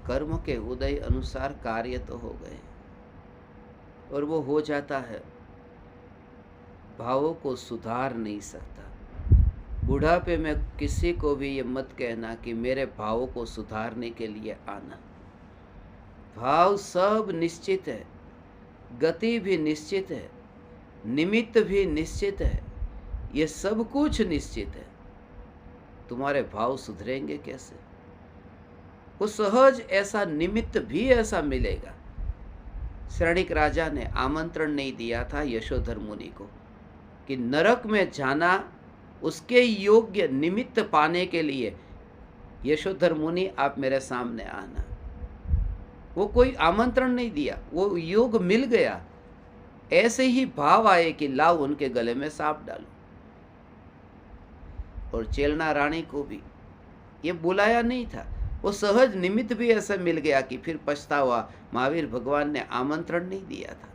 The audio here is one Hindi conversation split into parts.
कर्म के उदय अनुसार कार्य तो हो गए और वो हो जाता है, भावों को सुधार नहीं सकता। बुढ़ापे में किसी को भी ये मत कहना कि मेरे भावों को सुधारने के लिए आना। भाव सब निश्चित है, गति भी निश्चित है, निमित्त भी निश्चित है, ये सब कुछ निश्चित है। तुम्हारे भाव सुधरेंगे कैसे? वो सहज ऐसा निमित्त भी ऐसा मिलेगा। शरणिक राजा ने आमंत्रण नहीं दिया था यशोधर मुनि को कि नरक में जाना उसके योग्य निमित्त पाने के लिए यशोधर मुनि आप मेरे सामने आना। वो कोई आमंत्रण नहीं दिया, वो योग मिल गया। ऐसे ही भाव आए कि लाओ उनके गले में सांप डालो। और चेलना रानी को भी ये बुलाया नहीं था, वो सहज निमित्त भी ऐसा मिल गया कि फिर पछतावा। महावीर भगवान ने आमंत्रण नहीं दिया था,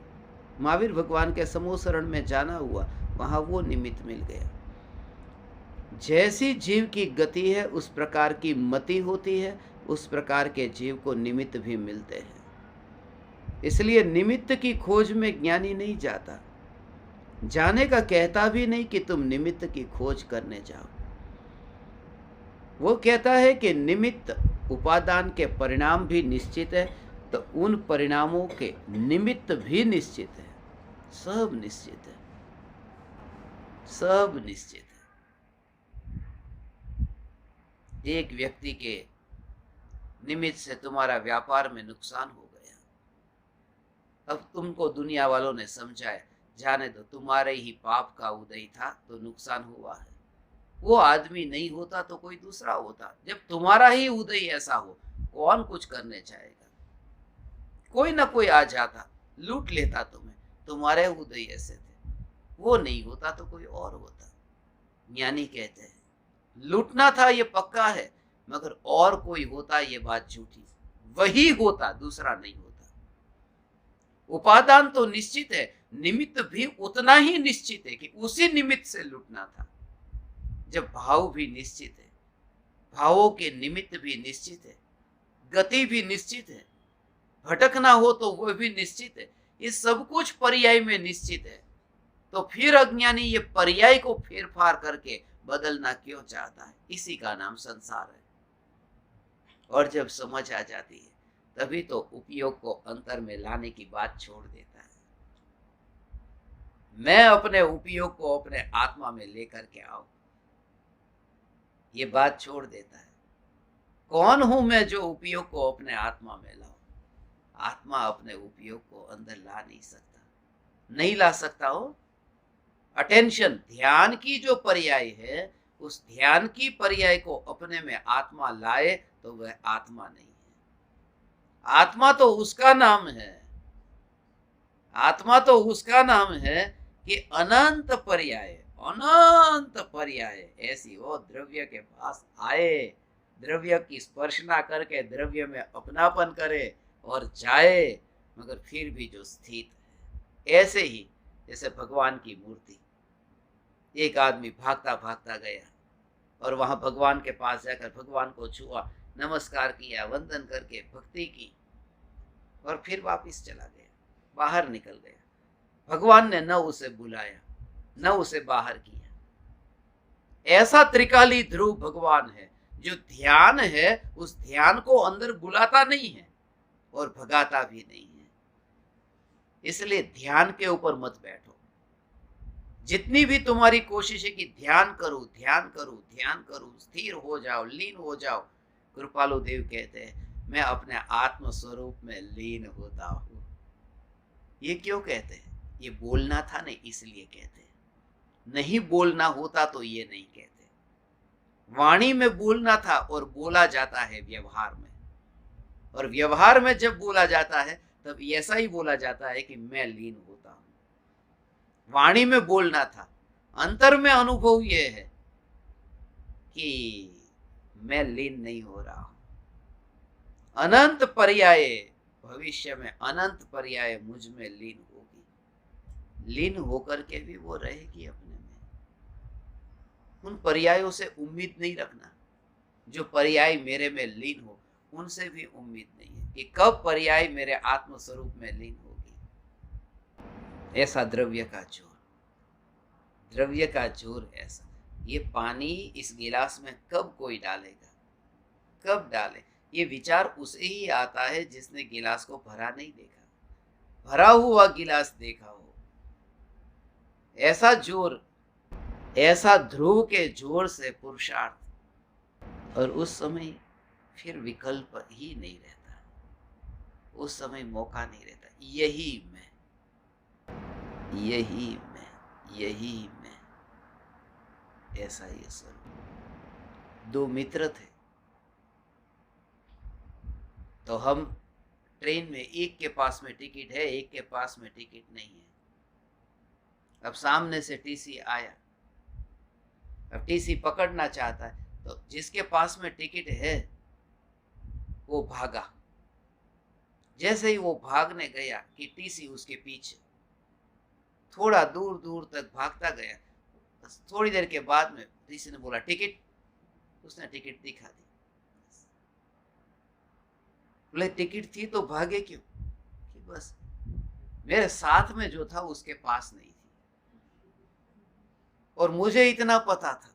महावीर भगवान के समूह शरण में जाना हुआ, वहां वो निमित्त मिल गया। जैसी जीव की गति है उस प्रकार की मति होती है, उस प्रकार के जीव को निमित्त भी मिलते हैं। इसलिए निमित्त की खोज में ज्ञानी नहीं जाता, जाने का कहता भी नहीं कि तुम निमित्त की खोज करने जाओ। वो कहता है कि निमित्त उपादान के परिणाम भी निश्चित है, तो उन परिणामों के निमित्त भी निश्चित है। सब निश्चित है, सब निश्चित है। एक व्यक्ति के निमित्त से तुम्हारा व्यापार में नुकसान हो गया, अब तुमको दुनिया वालों ने समझाया, जाने दो, तुम्हारे ही पाप का उदय था तो नुकसान हुआ है। वो आदमी नहीं होता तो कोई दूसरा होता। जब तुम्हारा ही उदय ऐसा हो, कौन कुछ करने चाहेगा? कोई ना कोई आ जाता, लूट लेता तुम्हें। तुम्हारे उदय ऐसे थे, वो नहीं होता तो कोई और होता। ज्ञानी कहते हैं लूटना था ये पक्का है, मगर और कोई होता ये बात झूठी। वही होता, दूसरा नहीं होता। उपादान तो निश्चित है, निमित्त भी उतना ही निश्चित है कि उसी निमित्त से लूटना था। जब भाव भी निश्चित है, भावों के निमित्त भी निश्चित है, गति भी निश्चित है, भटकना हो तो वह भी निश्चित है, ये सब कुछ पर्याय में निश्चित है, तो फिर अज्ञानी ये पर्याय को फेरफार करके बदलना क्यों चाहता है? इसी का नाम संसार है। और जब समझ आ जाती है तभी तो उपयोग को अंतर में लाने की बात छोड़ देता है। मैं अपने उपयोग को अपने आत्मा में लेकर के आऊं, ये बात छोड़ देता है। कौन हूं मैं जो उपयोग को अपने आत्मा में लाऊं? आत्मा अपने उपयोग को अंदर ला नहीं सकता, नहीं ला सकता हो। अटेंशन, ध्यान की जो पर्याय है, उस ध्यान की पर्याय को अपने में आत्मा लाए तो वह आत्मा नहीं है। आत्मा तो उसका नाम है, आत्मा तो उसका नाम है कि अनंत पर्याय, अनंत पर्याय ऐसी वो द्रव्य के पास आए, द्रव्य की स्पर्शना करके द्रव्य में अपनापन करे और जाए, मगर फिर भी जो स्थित है। ऐसे ही जैसे भगवान की मूर्ति, एक आदमी भागता भागता गया और वहां भगवान के पास जाकर भगवान को छुआ, नमस्कार किया, वंदन करके भक्ति की और फिर वापस चला गया, बाहर निकल गया। भगवान ने न उसे बुलाया, न उसे बाहर किया। ऐसा त्रिकाली ध्रुव भगवान है जो ध्यान है, उस ध्यान को अंदर बुलाता नहीं है और भगाता भी नहीं है। इसलिए ध्यान के ऊपर मत बैठो। जितनी भी तुम्हारी कोशिश है कि ध्यान करूं, ध्यान करूं, ध्यान करूं, स्थिर हो जाओ, लीन हो जाओ, कृपालु देव कहते हैं मैं अपने आत्म स्वरूप में लीन होता हूं। ये क्यों कहते हैं? ये बोलना था नहीं इसलिए कहते हैं, नहीं बोलना होता तो ये नहीं कहते। वाणी में बोलना था और बोला जाता है व्यवहार में, और व्यवहार में जब बोला जाता है तब ऐसा ही बोला जाता है कि मैं लीन होता हूं। वाणी में बोलना था, अंतर में अनुभव यह है कि मैं लीन नहीं हो रहा हूं। अनंत पर्याय, भविष्य में अनंत पर्याय मुझ में लीन होगी। लीन होकर के भी वो रहेगी अपने में। उन पर्यायों से उम्मीद नहीं रखना। जो पर्याय मेरे में लीन हो उनसे भी उम्मीद नहीं है कि कब पर्याय मेरे आत्म स्वरूप में लीन होगी। ऐसा द्रव्य का जोर, द्रव्य का जोर ऐसा। ये पानी इस गिलास में कब कोई डालेगा, कब डाले, ये विचार उसे ही आता है जिसने गिलास को भरा नहीं देखा, भरा हुआ गिलास देखा हो। ऐसा जोर, ऐसा ध्रुव के जोर से पुरुषार्थ, और उस समय फिर विकल्प ही नहीं रहता, उस समय मौका नहीं रहता। यही मैं, यही मैं, यही मैं, ऐसा ये स्वरूप। दो मित्र थे, तो हम ट्रेन में, एक के पास में टिकट है, एक के पास में टिकट नहीं है। अब सामने से टीसी आया, अब टीसी पकड़ना चाहता है, तो जिसके पास में टिकट है वो भागा। जैसे ही वो भागने गया कि टीसी उसके पीछे, थोड़ा दूर दूर तक भागता गया। बस थोड़ी देर के बाद में टीसी ने बोला टिकट, उसने टिकट दिखा दी। बोले टिकट थी तो भागे क्यों? कि बस मेरे साथ में जो था उसके पास नहीं थी, और मुझे इतना पता था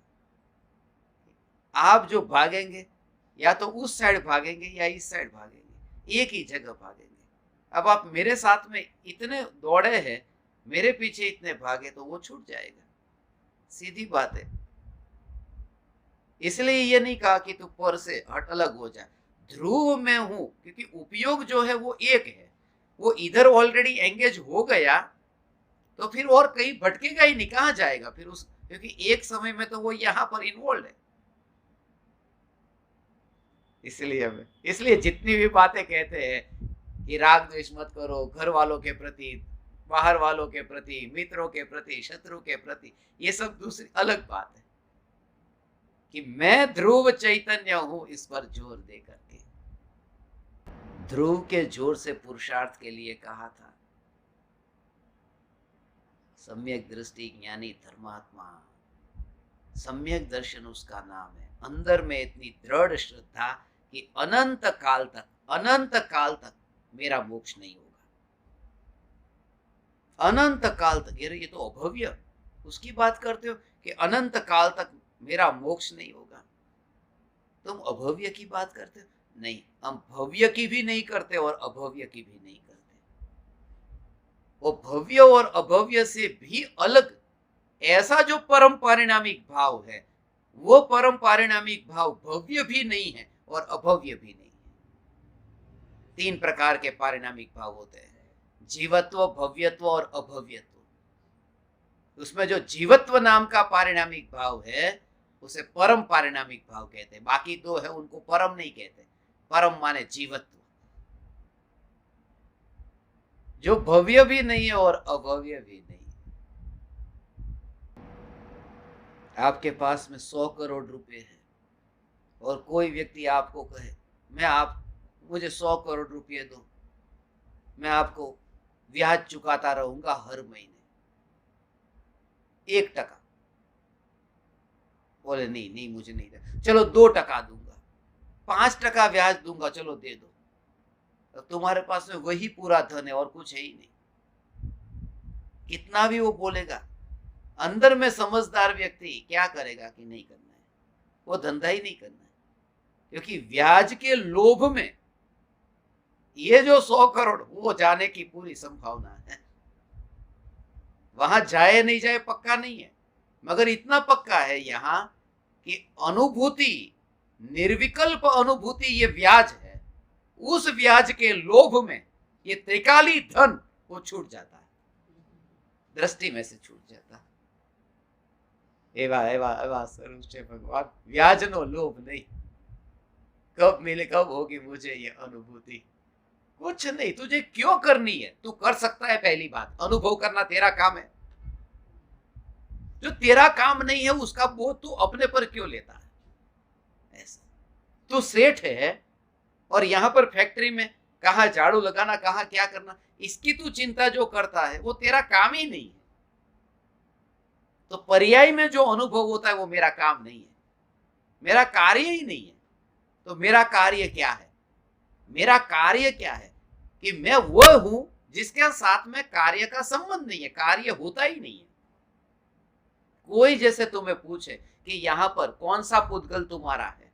आप जो भागेंगे या तो उस साइड भागेंगे या इस साइड भागेंगे, एक ही जगह भागेंगे। अब आप मेरे साथ में इतने दौड़े हैं, मेरे पीछे इतने भागे, तो वो छूट जाएगा। सीधी बात है। इसलिए ये नहीं कहा कि तू पर से हट अलग हो जा। ध्रुव में हूं, क्योंकि उपयोग जो है वो एक है। वो इधर ऑलरेडी एंगेज हो गया तो फिर और कहीं भटकेगा ही नहीं, कहां जाएगा फिर उस, क्योंकि एक समय में तो वो यहां पर इन्वॉल्व है। इसलिए जितनी भी बातें कहते हैं कि राग द्वेष मत करो, घर वालों के प्रति, बाहर वालों के प्रति, मित्रों के प्रति, शत्रु के प्रति, ये सब दूसरी अलग बात है। कि मैं ध्रुव चैतन्य हूं, इस पर जोर दे करके ध्रुव के जोर से पुरुषार्थ के लिए कहा था। सम्यक दृष्टि ज्ञानी धर्मात्मा, सम्यक दर्शन उसका नाम है। अंदर में इतनी दृढ़ श्रद्धा कि अनंत काल तक मेरा मोक्ष नहीं होगा। अनंत काल तक, ये तो अभव्य उसकी बात करते हो कि अनंत काल तक मेरा मोक्ष नहीं होगा। तुम अभव्य की बात करते हो? नहीं, हम भव्य की भी नहीं करते और अभव्य की भी नहीं करते। वो भव्य और अभव्य से भी अलग ऐसा जो परम पारिणामिक भाव है, वो परम पारिणामिक भाव भव्य भी नहीं है और अभव्य भी नहीं है। तीन प्रकार के पारिणामिक भाव होते हैं, जीवत्व, भव्यत्व और अभव्यत्व। उसमें जो जीवत्व नाम का पारिणामिक भाव है उसे परम पारिणामिक भाव कहते हैं। बाकी दो है उनको परम नहीं कहते। परम माने जीवत्व, जो भव्य भी नहीं है और अभव्य भी नहीं है। आपके पास में 100 करोड़ रुपए है और कोई व्यक्ति आपको कहे मुझे 100 करोड़ रुपए दो, मैं आपको ब्याज चुकाता रहूंगा हर महीने 1%। बोले नहीं मुझे नहीं दे, चलो 2% दूंगा, 5% ब्याज दूंगा, चलो दे दो। तो तुम्हारे पास में वही पूरा धन है और कुछ है ही नहीं। कितना भी वो बोलेगा, अंदर में समझदार व्यक्ति क्या करेगा कि नहीं करना है, वो धंधा ही नहीं करना है। क्योंकि ब्याज के लोभ में ये जो 100 करोड़ वो जाने की पूरी संभावना है। वहां जाए नहीं जाए पक्का नहीं है, मगर इतना पक्का है यहां कि अनुभूति, निर्विकल्प अनुभूति ये ब्याज है। उस ब्याज के लोभ में ये त्रिकाली धन वो छूट जाता है, दृष्टि में से छूट जाता है। एवा स्वरूप से भगवान, ब्याज नो लोभ नहीं। कब मिले, कब होगी मुझे ये अनुभूति? कुछ नहीं, तुझे क्यों करनी है? तू कर सकता है, पहली बात अनुभव करना तेरा काम है। जो तेरा काम नहीं है उसका बोझ तू अपने पर क्यों लेता है? ऐसा तू सेठ है और यहां पर फैक्ट्री में कहां झाड़ू लगाना, कहां क्या करना, इसकी तू चिंता जो करता है वो तेरा काम ही नहीं है। तो पर्याय में जो अनुभव होता है वो मेरा काम नहीं है, मेरा कार्य ही नहीं है। तो मेरा कार्य क्या है? मेरा कार्य क्या है, कि मैं वो हूं जिसके साथ में कार्य का संबंध नहीं है, कार्य होता ही नहीं है। कोई जैसे तुम्हें पूछे कि यहां पर कौन सा पुद्गल तुम्हारा है,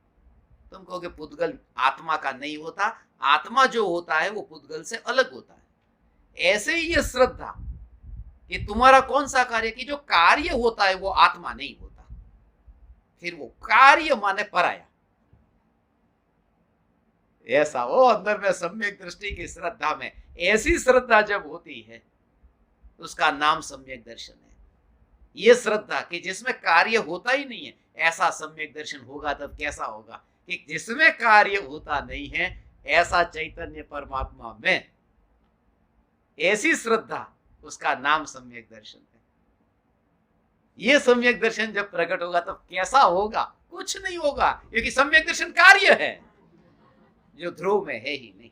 तुम कहोगे पुद्गल आत्मा का नहीं होता, आत्मा जो होता है वो पुद्गल से अलग होता है। ऐसे ही ये श्रद्धा कि तुम्हारा कौन सा कार्य, कि जो कार्य होता है वो आत्मा नहीं होता, फिर वो कार्य माने पराया। ऐसा वो अंदर में सम्यक दृष्टि की श्रद्धा में ऐसी श्रद्धा जब होती है उसका नाम सम्यक दर्शन है। ये श्रद्धा कि जिसमें कार्य होता ही नहीं है, ऐसा सम्यक दर्शन होगा तब कैसा होगा, कि जिसमें कार्य होता नहीं है ऐसा चैतन्य परमात्मा में, ऐसी श्रद्धा, उसका नाम सम्यक दर्शन है। ये सम्यक दर्शन जब प्रकट होगा तब कैसा होगा, कुछ नहीं होगा, क्योंकि सम्यक दर्शन कार्य है जो ध्रुव में है ही नहीं।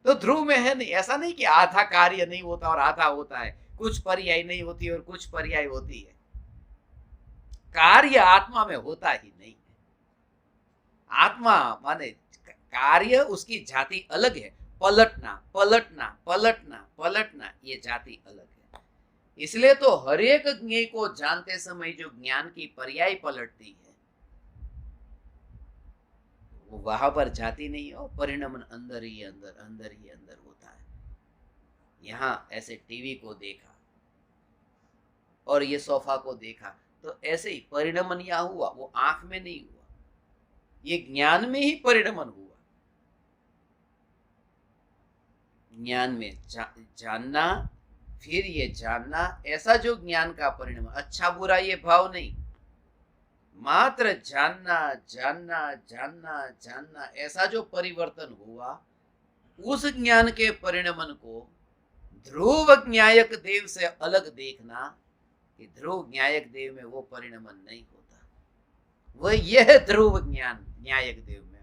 तो ध्रुव में है नहीं, ऐसा नहीं कि आधा कार्य नहीं होता और आधा होता है, कुछ पर्याय नहीं होती और कुछ पर्याय होती है। कार्य आत्मा में होता ही नहीं है। आत्मा माने कार्य, उसकी जाति अलग है, पलटना पलटना पलटना पलटना, ये जाति अलग है। इसलिए तो हर एक ज्ञेय को जानते समय जो ज्ञान की पर्याय पलटती है वो वहां पर जाति नहीं हो, परिणमन अंदर ही अंदर, अंदर ही अंदर होता है। यहां ऐसे टीवी को देखा और ये सोफा को देखा, तो ऐसे ही परिणमन यहाँ हुआ, वो आंख में नहीं हुआ, ये ज्ञान में ही परिणमन हुआ। ज्ञान में जानना, फिर ये जानना, ऐसा जो ज्ञान का परिणाम, अच्छा बुरा ये भाव नहीं, मात्र जानना जानना जानना जानना, ऐसा जो परिवर्तन हुआ, उस ज्ञान के परिणमन को ध्रुव न्यायक देव से अलग देखना, कि ध्रुव न्यायक देव में वो परिणमन नहीं होता, वह यह ध्रुव ज्ञान न्यायक देव में।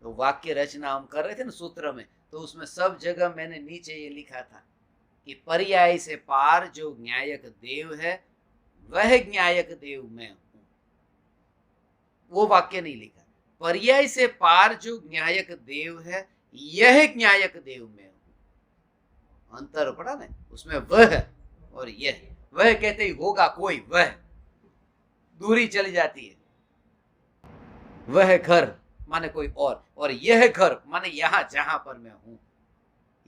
तो वाक्य रचना हम कर रहे थे ना सूत्र में, तो उसमें सब जगह मैंने नीचे ये लिखा था कि पर्याय से पार जो न्यायक देव है वह न्यायक देव में हूं, वो वाक्य नहीं लिखा। पर्याय से पार जो न्यायक देव है यह न्यायक देव में हूं, अंतर पड़ा ना उसमें, वह और यह। वह कहते ही होगा कोई, वह दूरी चली जाती है, वह घर माने कोई और यह घर माने यहां जहां पर मैं हूं,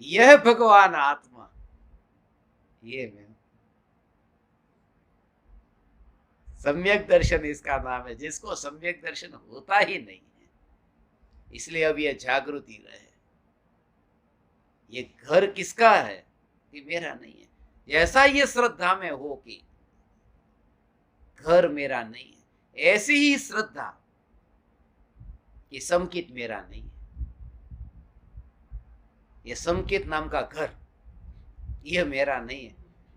यह भगवान आत्मा, ये मैं। सम्यक दर्शन इसका नाम है, जिसको सम्यक दर्शन होता ही नहीं है। इसलिए अब यह जागृति रहे, ये घर किसका है, कि मेरा नहीं है। जैसा ये श्रद्धा में हो कि घर मेरा नहीं है, ऐसी ही श्रद्धा कि समकित मेरा नहीं है, ये समकित नाम का घर यह मेरा नहीं है।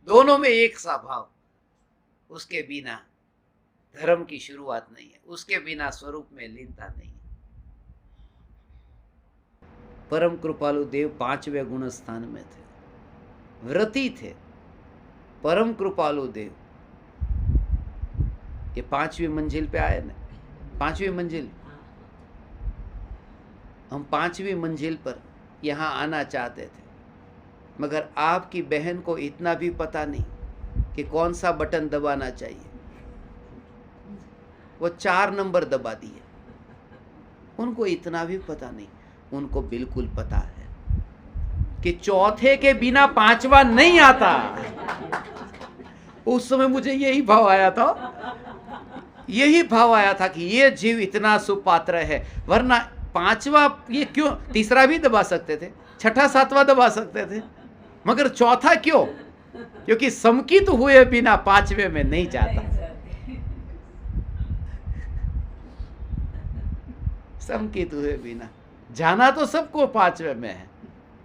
दोनों में एक सा भाव, उसके बिना धर्म की शुरुआत नहीं है, उसके बिना स्वरूप में लीनता नहीं है। परम कृपालु देव 5वें गुण स्थान में थे, व्रती थे। परम कृपालु देव ये 5वीं मंजिल पे आए ना, 5वीं मंजिल, हम 5वीं मंजिल पर यहाँ आना चाहते थे, मगर आपकी बहन को इतना भी पता नहीं कि कौन सा बटन दबाना चाहिए, वो 4 नंबर दबा दिए। उनको इतना भी पता नहीं, उनको बिल्कुल पता है कि चौथे के बिना 5वां नहीं आता। उस समय मुझे यही भाव आया था, यही भाव आया था कि ये जीव इतना सुपात्र है, वरना 5वां ये क्यों, तीसरा भी दबा सकते थे, छठा 7वां दबा सकते थे, मगर चौथा क्यों, क्योंकि समकित हुए बिना 5वें में नहीं जाता। समकित हुए बिना जाना तो सबको 5वें में है,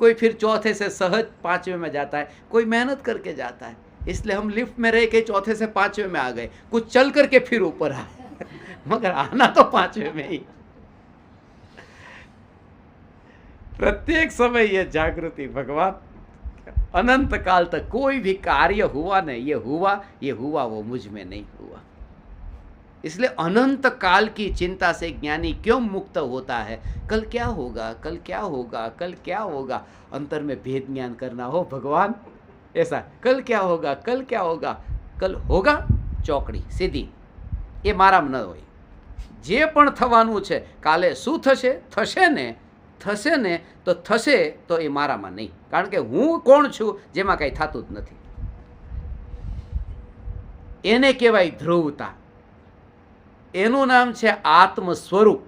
कोई फिर चौथे से सहज 5वें में जाता है, कोई मेहनत करके जाता है। इसलिए हम लिफ्ट में रह के चौथे से 5वें में आ गए, कुछ चल करके फिर ऊपर आए, मगर आना तो 5वें में ही। प्रत्येक समय यह जागृति भगवान, अनंत काल तक कोई भी कार्य हुआ नहीं, ये हुआ वो मुझ में नहीं हुआ। इसलिए अनंत काल की चिंता से ज्ञानी क्यों मुक्त होता है? कल क्या होगा, कल क्या होगा, कल क्या होगा, अंतर में भेद ज्ञान करना हो भगवान ऐसा, कल क्या होगा, कल क्या होगा, कल होगा ચોકડી સીધી, એ મારામાં ન હોય. જે પણ થવાનું છે કાલે શું થશે, થશે ને તો થશે, તો એ મારામાં નહીં, કારણ કે હું કોણ છું જેમાં કાંઈ થતું જ નથી. એને કહેવાય ધ્રુવતા. એનું નામ છે आत्म स्वरूप.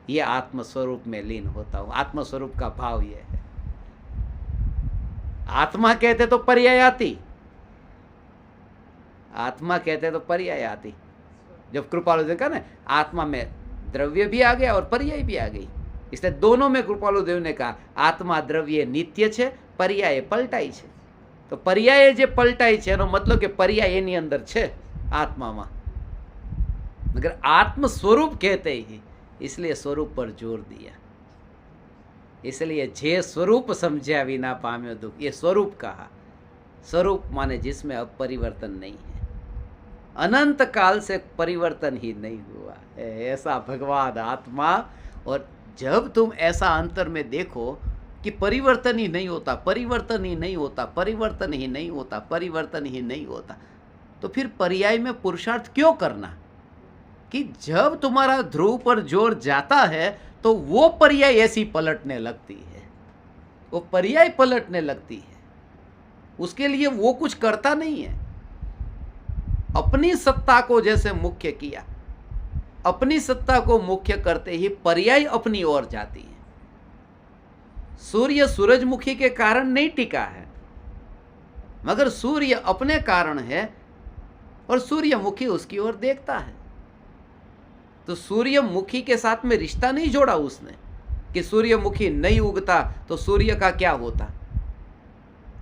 ये आत्म स्वरूप में लीन होता हूं. आत्म स्वरूप का भाव ये है. आत्मा कहते तो पर्यायाती, आत्मा कहते तो पर्यायाती. जब कृपालु देव कहा ना आत्मा में द्रव्य भी आ गया और पर्याय भी आ गई, इसलिए दोनों में कृपालु देव ने कहा आत्मा द्रव्य नित्य છે, पर्याय पलटाई છે. तो पर्याय जे पलटाई છે એનો मतलब કે पर्याय એની અંદર છે આત્મામાં, मगर आत्म स्वरूप कहते ही, इसलिए स्वरूप पर जोर दिया. इसलिए जे स्वरूप समझा विना पाम्यो दुख, ये स्वरूप कहा. स्वरूप माने जिसमें अब परिवर्तन नहीं है, अनंत काल से परिवर्तन ही नहीं हुआ है, ऐसा भगवान आत्मा. और जब तुम ऐसा अंतर में देखो कि परिवर्तन ही नहीं होता, परिवर्तन ही नहीं होता, परिवर्तन ही नहीं होता, परिवर्तन ही नहीं होता, तो फिर पर्याय में पुरुषार्थ क्यों करना? कि जब तुम्हारा ध्रुव पर जोर जाता है तो वो पर्याय ऐसी पलटने लगती है, वो पर्याय पलटने लगती है. उसके लिए वो कुछ करता नहीं है. अपनी सत्ता को जैसे मुख्य किया, अपनी सत्ता को मुख्य करते ही पर्याय अपनी ओर जाती है. सूर्य सूरजमुखी के कारण नहीं टिका है, मगर सूर्य अपने कारण है और सूर्यमुखी उसकी ओर देखता है. तो सूर्यमुखी के साथ में रिश्ता नहीं जोड़ा उसने कि सूर्यमुखी नहीं उगता तो सूर्य का क्या होता.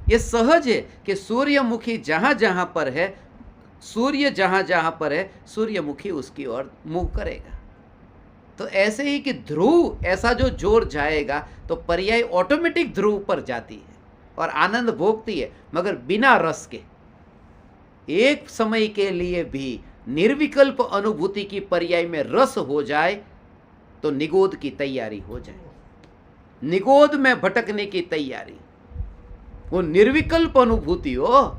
ये सहज है कि सूर्यमुखी जहां जहां पर है, सूर्य जहां जहां पर है, सूर्यमुखी उसकी ओर मुंह करेगा. तो ऐसे ही कि ध्रुव ऐसा जो जोर जाएगा तो पर्याय ऑटोमेटिक ध्रुव पर जाती है और आनंद भोगती है, मगर बिना रस के. एक समय के लिए भी निर्विकल्प अनुभूति की पर्याय में रस हो जाए तो निगोद की तैयारी हो जाए, निगोद में भटकने की तैयारी. वो निर्विकल्प अनुभूति हो,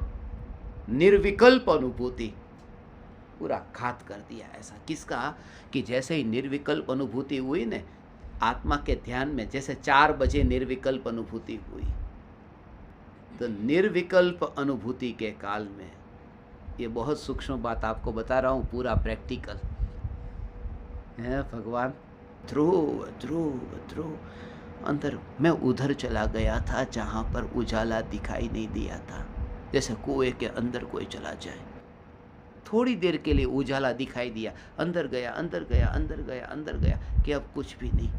निर्विकल्प अनुभूति पूरा घात कर दिया. ऐसा किसका? कि जैसे ही निर्विकल्प अनुभूति हुई ने आत्मा के ध्यान में, जैसे 4 बजे निर्विकल्प अनुभूति हुई, तो निर्विकल्प अनुभूति के काल में, ये बहुत सूक्ष्म बात आपको बता रहा हूँ, पूरा प्रैक्टिकल है. भगवान ध्रुव ध्रुव ध्रुव अंदर, मैं उधर चला गया था जहाँ पर उजाला दिखाई नहीं दिया था. जैसे कुएं के अंदर कोई चला जाए, थोड़ी देर के लिए उजाला दिखाई दिया, अंदर गया अंदर गया अंदर गया अंदर गया, कि अब कुछ भी नहीं.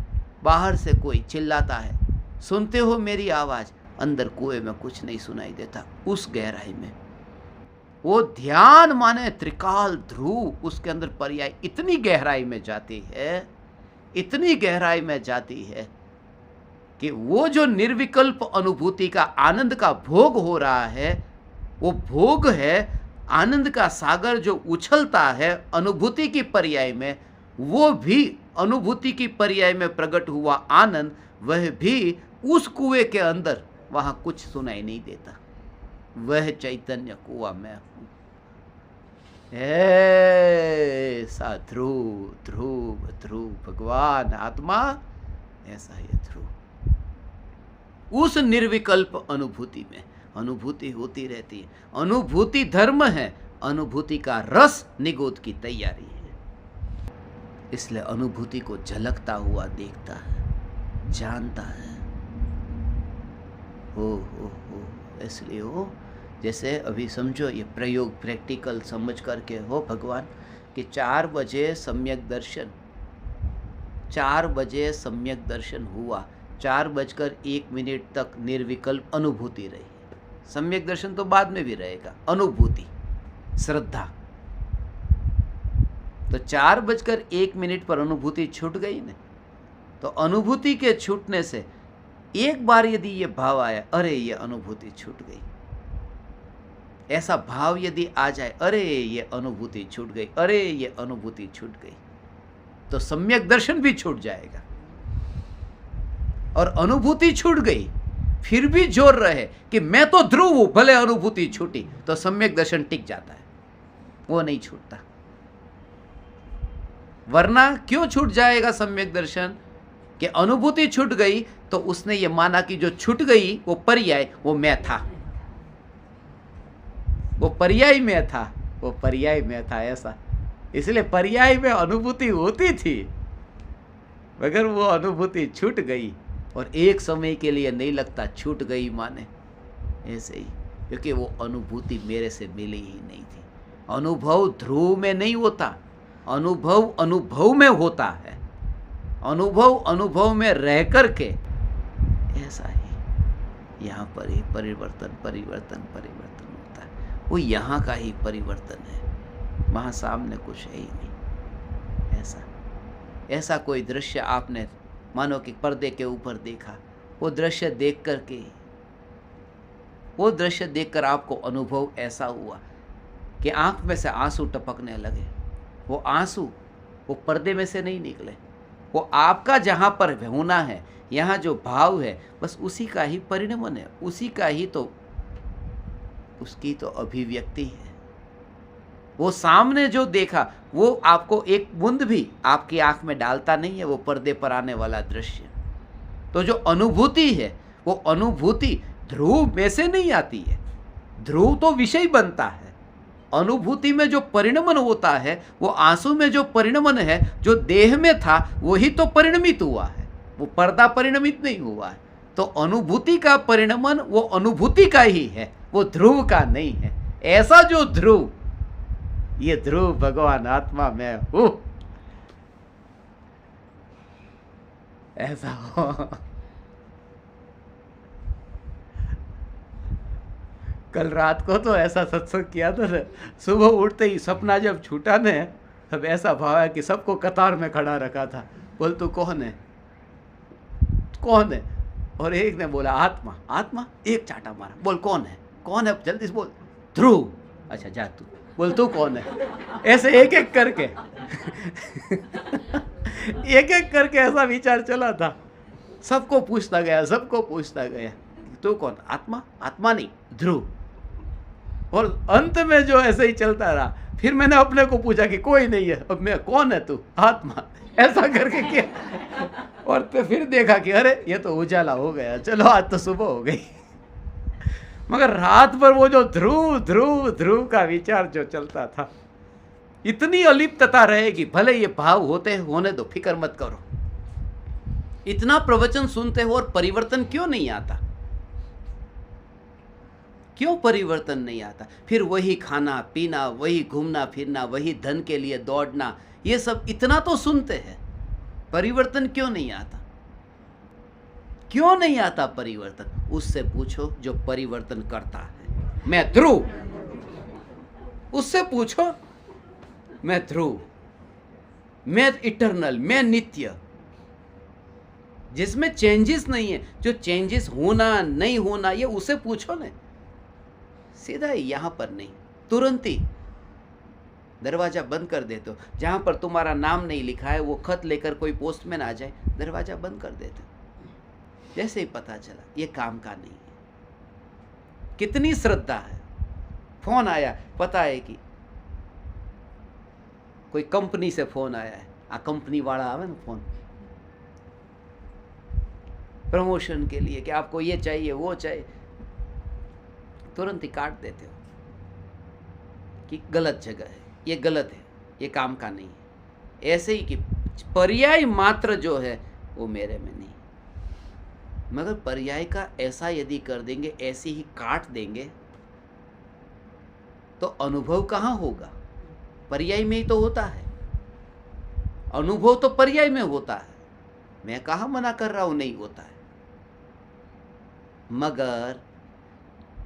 बाहर से कोई चिल्लाता है, सुनते हो मेरी आवाज़, अंदर कुएं में कुछ नहीं सुनाई देता. उस गहराई में वो ध्यान माने त्रिकाल ध्रुव, उसके अंदर पर्याय इतनी गहराई में जाती है, इतनी गहराई में जाती है कि वो जो निर्विकल्प अनुभूति का आनंद का भोग हो रहा है, वो भोग है आनंद का सागर जो उछलता है अनुभूति की पर्याय में, वो भी अनुभूति की पर्याय में प्रकट हुआ आनंद, वह भी उस कुएं के अंदर, वहां कुछ सुनाई नहीं देता. वह चैतन्य कुआं मैं हूं. ऐसा ध्रुव ध्रुव ध्रुव भगवान आत्मा, ऐसा ये ध्रुव. उस निर्विकल्प अनुभूति में अनुभूति होती रहती है. अनुभूति धर्म है, अनुभूति का रस निगोद की तैयारी है. इसलिए अनुभूति को झलकता हुआ देखता है, जानता है. हो इसलिए हो, जैसे अभी समझो ये प्रयोग प्रैक्टिकल समझ करके हो भगवान, कि 4 बजे सम्यक दर्शन, 4 बजे सम्यक दर्शन हुआ, 4:01 तक निर्विकल्प अनुभूति रही. सम्यक दर्शन तो बाद में भी रहेगा, अनुभूति श्रद्धा. तो 4:01 पर अनुभूति छूट गई ना, तो अनुभूति के छूटने से एक बार यदि ये भाव आया, अरे ये अनुभूति छूट गई, ऐसा भाव यदि आ जाए, अरे ये अनुभूति छूट गई, अरे ये अनुभूति छूट गई, तो सम्यक दर्शन भी छूट जाएगा। और अनुभूति छूट गई फिर भी जोर रहे कि मैं तो ध्रुव हूं, भले अनुभूति छूटी, तो सम्यक दर्शन टिक जाता है, वो नहीं छूटता। वरना क्यों छूट जाएगा सम्यक दर्शन? कि अनुभूति छूट गई तो उसने ये माना कि जो छूट गई वो पर्याय, वो मैं था, वो पर्याय में था, वो पर्याय में था, ऐसा। इसलिए पर्याय में अनुभूति होती थी, मगर वो अनुभूति छूट गई, और एक समय के लिए नहीं लगता छूट गई माने, ऐसे ही, क्योंकि वो अनुभूति मेरे से मिली ही नहीं थी। अनुभव ध्रुव में नहीं होता, अनुभव अनुभव में होता है, अनुभव अनुभव में रह करके, ऐसा ही यहाँ पर ही परिवर्तन परिवर्तन परिवर्तन होता है। वो यहाँ का ही परिवर्तन है, वहाँ सामने कुछ है ही नहीं। ऐसा कोई दृश्य आपने मानो कि पर्दे के ऊपर देखा, वो दृश्य देख करके, वो दृश्य देखकर आपको अनुभव ऐसा हुआ कि आंख में से आंसू टपकने लगे। वो आंसू वो पर्दे में से नहीं निकले, वो आपका जहाँ पर होना है, यहाँ जो भाव है, बस उसी का ही परिणमन है, उसी का ही तो, उसकी तो अभिव्यक्ति है। वो सामने जो देखा वो आपको एक बूंद भी आपकी आंख में डालता नहीं है, वो पर्दे पर आने वाला दृश्य। तो जो अनुभूति है, वो अनुभूति ध्रुव में से नहीं आती है, ध्रुव तो विषय बनता है। अनुभूति में जो परिणमन होता है, वो आंसू में जो परिणमन है, जो देह में था वही तो परिणमित हुआ है, वो पर्दा परिणमित नहीं हुआ है। तो अनुभूति का परिणमन वो अनुभूति का ही है, वो ध्रुव का नहीं है। ऐसा जो ध्रुव, ये ध्रुव भगवान आत्मा में हूं, ऐसा हो। कल रात को तो ऐसा सत्संग किया था ना, सुबह उठते ही सपना जब छूटा ने, तब ऐसा भाव है कि सबको कतार में खड़ा रखा था। बोल तू कौन है, कौन है? और एक ने बोला आत्मा। आत्मा, एक चाटा मारा। बोल कौन है, कौन है, जल्दी से बोल। ध्रुव। अच्छा जा तू, बोल तू कौन है। ऐसे एक एक करके एक एक करके ऐसा विचार चला था। सबको पूछता गया, सबको पूछता गया, तू कौन? आत्मा। आत्मा नहीं, ध्रुव। और अंत में जो ऐसे ही चलता रहा, फिर मैंने अपने को पूछा कि कोई नहीं है, अब मैं कौन है तू? आत्मा। ऐसा करके किया, और फिर देखा कि अरे ये तो उजाला हो गया, चलो आज तो सुबह हो गई। मगर रात भर वो जो ध्रुव ध्रुव ध्रुव का विचार जो चलता था, इतनी अलिप्तता रहेगी, भले ये भाव होते होने दो, फिक्र मत करो। इतना प्रवचन सुनते हो और परिवर्तन क्यों नहीं आता? क्यों परिवर्तन नहीं आता? फिर वही खाना पीना, वही घूमना फिरना, वही धन के लिए दौड़ना, ये सब इतना तो सुनते हैं, परिवर्तन क्यों नहीं आता? क्यों नहीं आता परिवर्तन? उससे पूछो जो परिवर्तन करता है। मैं ध्रुव, उससे पूछो। मैं ध्रुव, मैं इटर्नल, मैं नित्य, जिसमें चेंजेस नहीं है। जो चेंजेस होना नहीं होना, ये उसे पूछो ना, सीधा यहाँ पर नहीं, तुरंत ही दरवाजा बंद कर देते हो। जहां पर तुम्हारा नाम नहीं लिखा है, वो खत लेकर कोई पोस्टमैन आ जाए, दरवाजा बंद कर देते हो। जैसे ही पता चला ये काम का नहीं है। कितनी श्रद्धा है। फोन आया, पता है कि कोई कंपनी से फोन आया है, आ कंपनी वाला आवे ना फोन प्रमोशन के लिए कि आपको ये चाहिए वो चाहिए, तुरंत ही काट देते हो कि गलत जगह है, ये गलत है, ये काम का नहीं है। ऐसे ही कि पर्याय मात्र जो है वो मेरे में नहीं। मगर पर्याय का ऐसा यदि कर देंगे, ऐसे ही काट देंगे, तो अनुभव कहाँ होगा? पर्याय में ही तो होता है। अनुभव तो पर्याय में होता है। मैं कहाँ मना कर रहा हूं नहीं होता है, मगर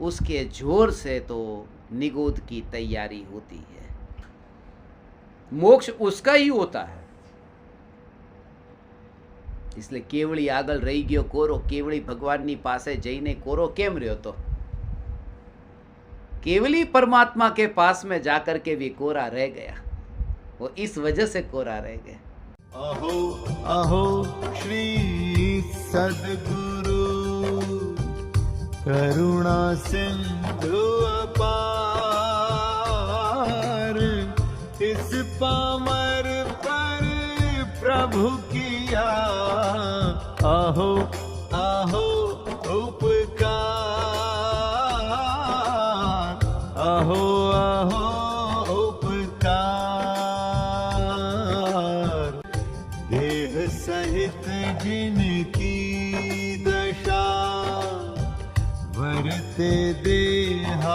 उसके जोर से तो निगोद की तैयारी होती है। मोक्ष उसका ही होता है। इसलिए केवड़ी आगल रही गयो कोरो, केवड़ी भगवान नी पासे जईने कोरो केम रह्यो तो? केवली परमात्मा के पास में जाकर के भी कोरा रह गया। वो इस वजह से कोरा रह गया। अहो अहो श्री सद्गुरु करुणा सिंधु अपार, इस पामर पर प्रभु किया अहो अहो उपकार, अहो अहो उपकार। देह सहित जिनकी दशा, वरते देहाती